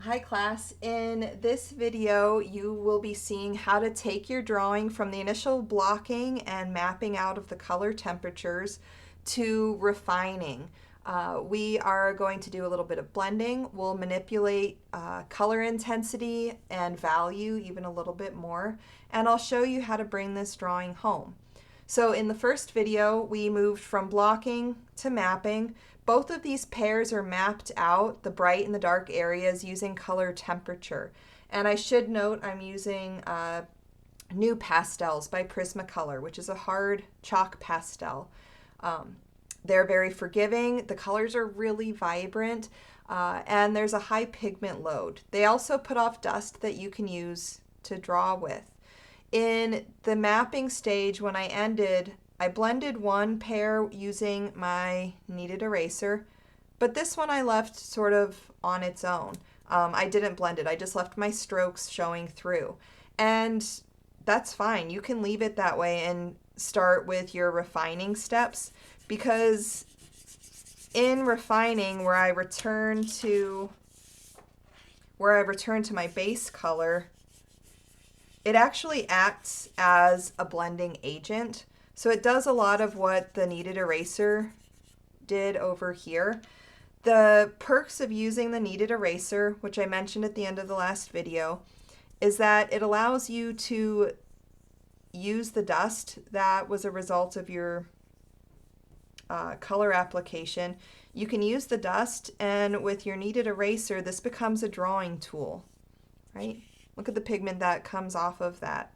Hi class, in this video you will be seeing how to take your drawing from the initial blocking and mapping out of the color temperatures to refining. We are going to do a little bit of blending. We'll manipulate color intensity and value even a little bit more, and I'll show you how to bring this drawing home. So in the first video, we moved from blocking to mapping. Both of these pairs are mapped out, the bright and the dark areas, using color temperature. And I should note I'm using new pastels by Prismacolor, which is a hard chalk pastel. They're very forgiving. The colors are really vibrant, and there's a high pigment load. They also put off dust that you can use to draw with. In the mapping stage, when I ended, I blended one pair using my kneaded eraser, but this one I left sort of on its own. I didn't blend it, I just left my strokes showing through. And that's fine, you can leave it that way and start with your refining steps, because in refining, where I return to my base color, it actually acts as a blending agent. So it does a lot of what the kneaded eraser did over here. The perks of using the kneaded eraser, which I mentioned at the end of the last video, is that it allows you to use the dust that was a result of your color application. You can use the dust, and with your kneaded eraser, this becomes a drawing tool, right? Look at the pigment that comes off of that.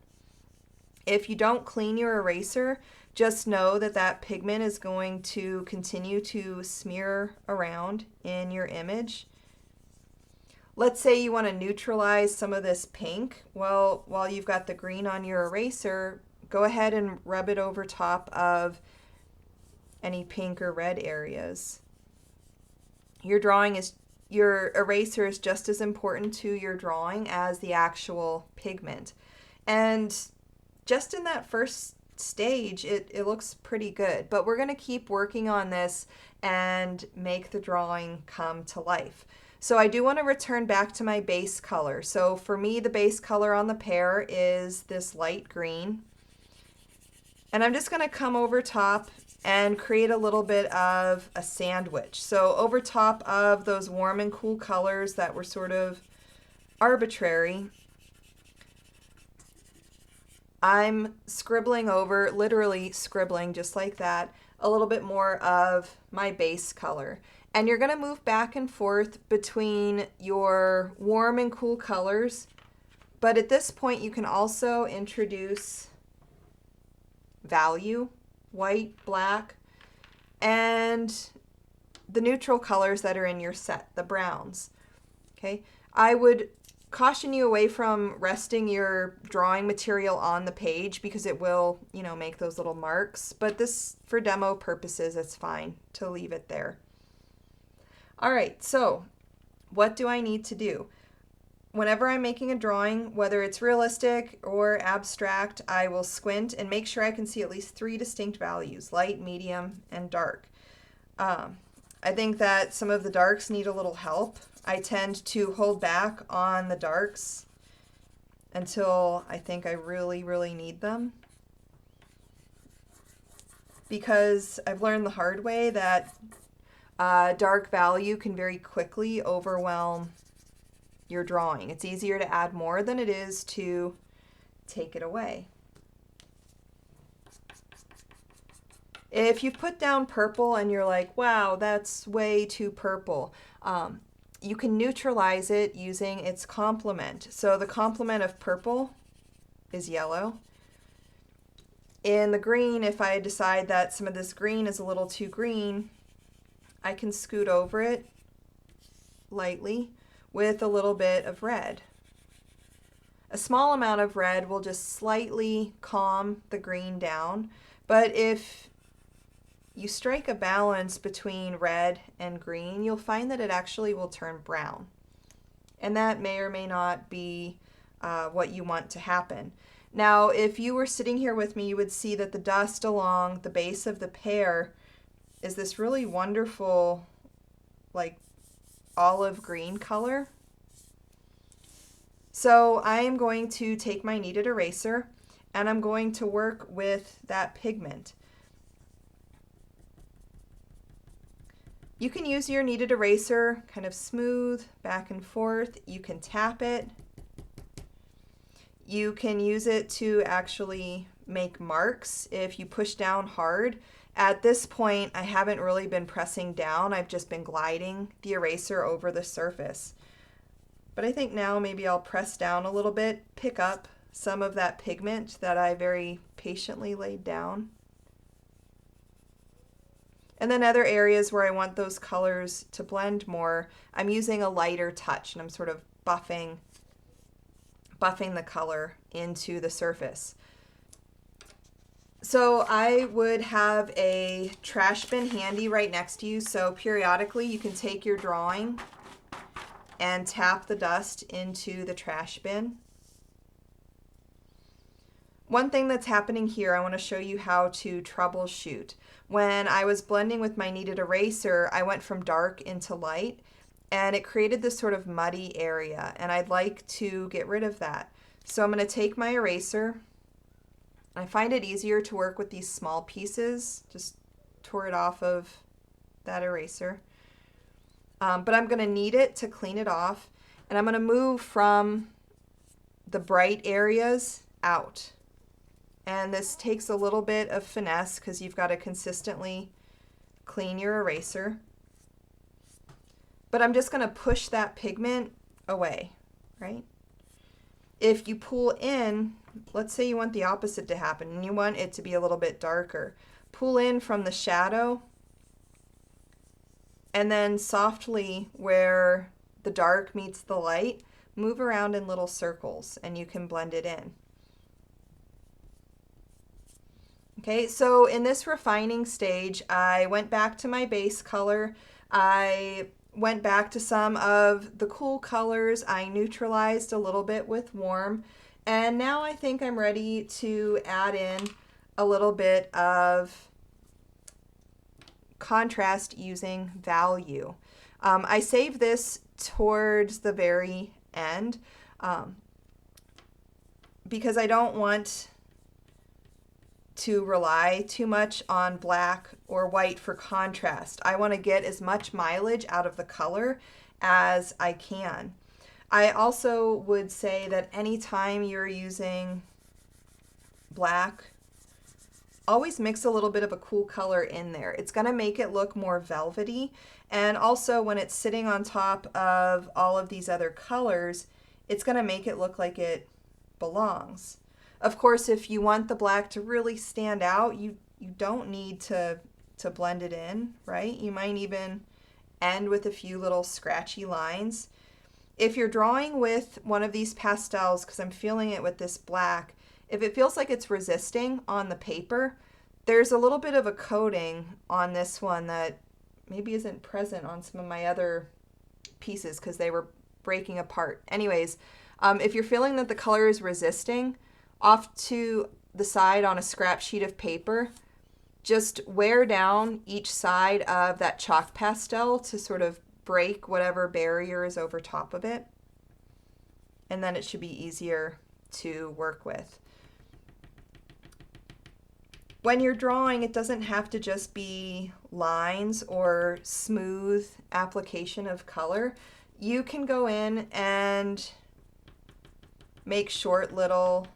If you don't clean your eraser, just know that that pigment is going to continue to smear around in your image. Let's say you want to neutralize some of this pink. Well, while you've got the green on your eraser, go ahead and rub it over top of any pink or red areas. Your eraser is just as important to your drawing as the actual pigment. And just in that first stage, it looks pretty good. But we're going to keep working on this and make the drawing come to life. So I do want to return back to my base color. So for me, the base color on the pear is this light green. And I'm just going to come over top and create a little bit of a sandwich. So over top of those warm and cool colors that were sort of arbitrary, I'm scribbling over, literally scribbling just like that, a little bit more of my base color. And you're going to move back and forth between your warm and cool colors, but at this point you can also introduce value, white, black, and the neutral colors that are in your set, the browns. Okay, I would caution you away from resting your drawing material on the page, because it will, make those little marks, but this, for demo purposes, it's fine to leave it there. All right, so what do I need to do? Whenever I'm making a drawing, whether it's realistic or abstract, I will squint and make sure I can see at least 3 distinct values: light, medium, and dark. I think that some of the darks need a little help. I tend to hold back on the darks until I think I really, really need them, because I've learned the hard way that dark value can very quickly overwhelm your drawing. It's easier to add more than it is to take it away. If you put down purple and you're like, wow, that's way too purple, you can neutralize it using its complement. So the complement of purple is yellow. In the green, if I decide that some of this green is a little too green, I can scoot over it lightly with a little bit of red. A small amount of red will just slightly calm the green down, but if you strike a balance between red and green, you'll find that it actually will turn brown. And that may or may not be what you want to happen. Now, if you were sitting here with me, you would see that the dust along the base of the pear is this really wonderful, like, olive green color. So I am going to take my kneaded eraser and I'm going to work with that pigment. You can use your kneaded eraser kind of smooth back and forth. You can tap it. You can use it to actually make marks if you push down hard. At this point, I haven't really been pressing down. I've just been gliding the eraser over the surface. But I think now maybe I'll press down a little bit, pick up some of that pigment that I very patiently laid down. And then other areas where I want those colors to blend more, I'm using a lighter touch and I'm sort of buffing the color into the surface. So I would have a trash bin handy right next to you, so periodically you can take your drawing and tap the dust into the trash bin. One thing that's happening here, I want to show you how to troubleshoot. When I was blending with my kneaded eraser, I went from dark into light, and it created this sort of muddy area, and I'd like to get rid of that. So I'm going to take my eraser. I find it easier to work with these small pieces. Just tore it off of that eraser. But I'm going to knead it to clean it off, and I'm going to move from the bright areas out. And this takes a little bit of finesse because you've got to consistently clean your eraser. But I'm just going to push that pigment away, right? If you pull in, let's say you want the opposite to happen and you want it to be a little bit darker. Pull in from the shadow and then softly where the dark meets the light, move around in little circles and you can blend it in. Okay, so in this refining stage, I went back to my base color. I went back to some of the cool colors. I neutralized a little bit with warm. And now I think I'm ready to add in a little bit of contrast using value. I save this towards the very end because I don't want to rely too much on black or white for contrast. I want to get as much mileage out of the color as I can. I also would say that anytime you're using black, always mix a little bit of a cool color in there. It's going to make it look more velvety. And also when it's sitting on top of all of these other colors, it's going to make it look like it belongs. Of course, if you want the black to really stand out, you don't need to blend it in, right? You might even end with a few little scratchy lines. If you're drawing with one of these pastels, because I'm feeling it with this black, if it feels like it's resisting on the paper, there's a little bit of a coating on this one that maybe isn't present on some of my other pieces because they were breaking apart. Anyways, if you're feeling that the color is resisting, off to the side on a scrap sheet of paper, just wear down each side of that chalk pastel to sort of break whatever barrier is over top of it. And then it should be easier to work with. When you're drawing, it doesn't have to just be lines or smooth application of color. You can go in and make short little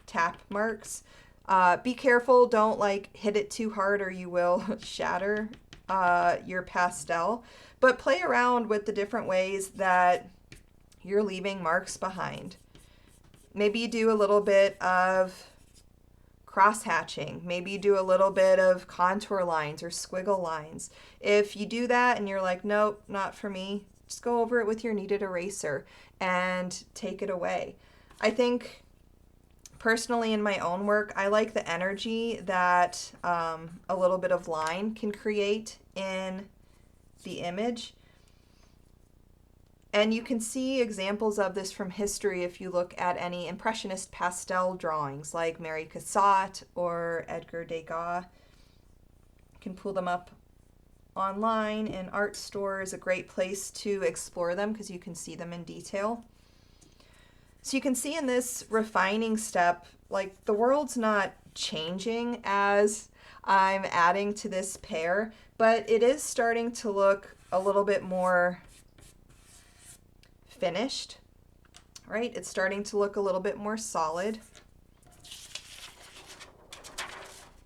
tap marks. Be careful, don't hit it too hard or you will shatter your pastel. But play around with the different ways that you're leaving marks behind. Maybe you do a little bit of cross-hatching. Maybe you do a little bit of contour lines or squiggle lines. If you do that and you're like, nope, not for me, just go over it with your kneaded eraser and take it away. I think personally in my own work, I like the energy that a little bit of line can create in the image. And you can see examples of this from history if you look at any Impressionist pastel drawings like Mary Cassatt or Edgar Degas. You can pull them up online, and art store is a great place to explore them because you can see them in detail. So you can see in this refining step, like the world's not changing as I'm adding to this pear, but it is starting to look a little bit more finished, right? It's starting to look a little bit more solid.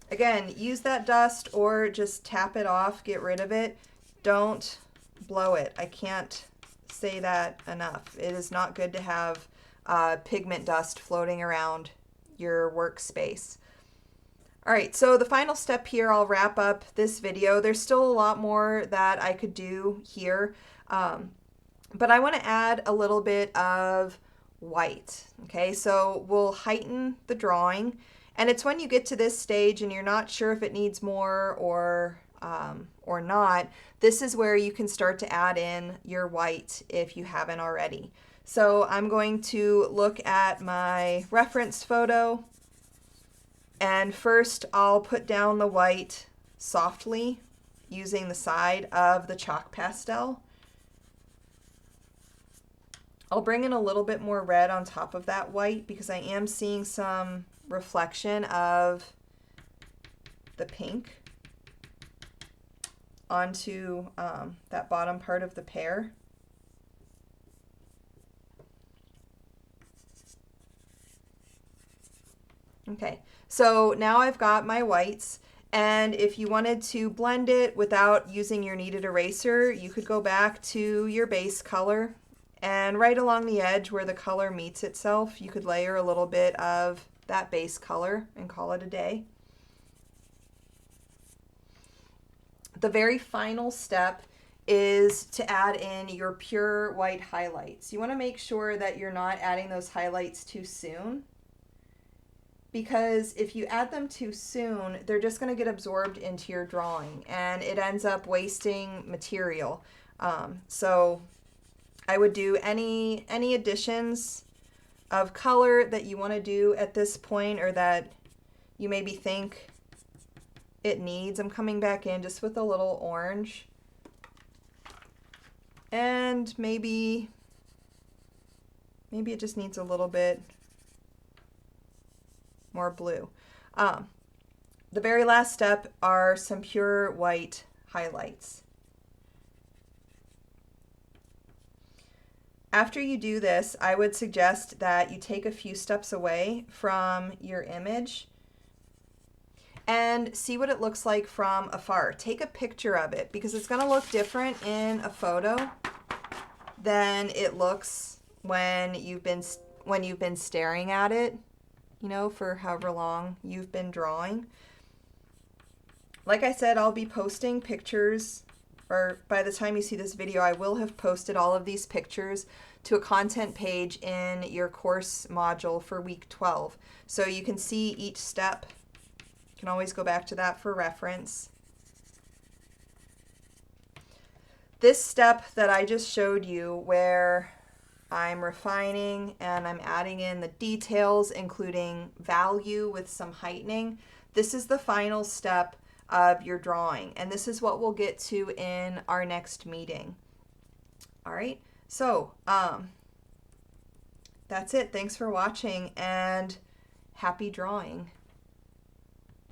Again, use that dust or just tap it off, get rid of it. Don't blow it. I can't say that enough. It is not good to have pigment dust floating around your workspace. All right, so the final step here, I'll wrap up this video. There's still a lot more that I could do here, but I want to add a little bit of white. Okay, so we'll heighten the drawing, and it's when you get to this stage and you're not sure if it needs more or not, this is where you can start to add in your white if you haven't already. So I'm going to look at my reference photo, and first I'll put down the white softly using the side of the chalk pastel. I'll bring in a little bit more red on top of that white because I am seeing some reflection of the pink onto that bottom part of the pear. Okay, so now I've got my whites, and if you wanted to blend it without using your kneaded eraser, you could go back to your base color, and right along the edge where the color meets itself, you could layer a little bit of that base color and call it a day. The very final step is to add in your pure white highlights. You want to make sure that you're not adding those highlights too soon, because if you add them too soon, they're just going to get absorbed into your drawing and it ends up wasting material. So I would do any additions of color that you want to do at this point or that you maybe think it needs. I'm coming back in just with a little orange and maybe it just needs a little bit more blue. The very last step are some pure white highlights. After you do this, I would suggest that you take a few steps away from your image and see what it looks like from afar. Take a picture of it because it's going to look different in a photo than it looks when you've been staring at it, you know, for however long you've been drawing. Like I said, I'll be posting pictures, or by the time you see this video, I will have posted all of these pictures to a content page in your course module for week 12. So you can see each step. You can always go back to that for reference. This step that I just showed you where I'm refining and I'm adding in the details, including value with some heightening, this is the final step of your drawing, and this is what we'll get to in our next meeting. All right, so that's it. Thanks for watching and happy drawing.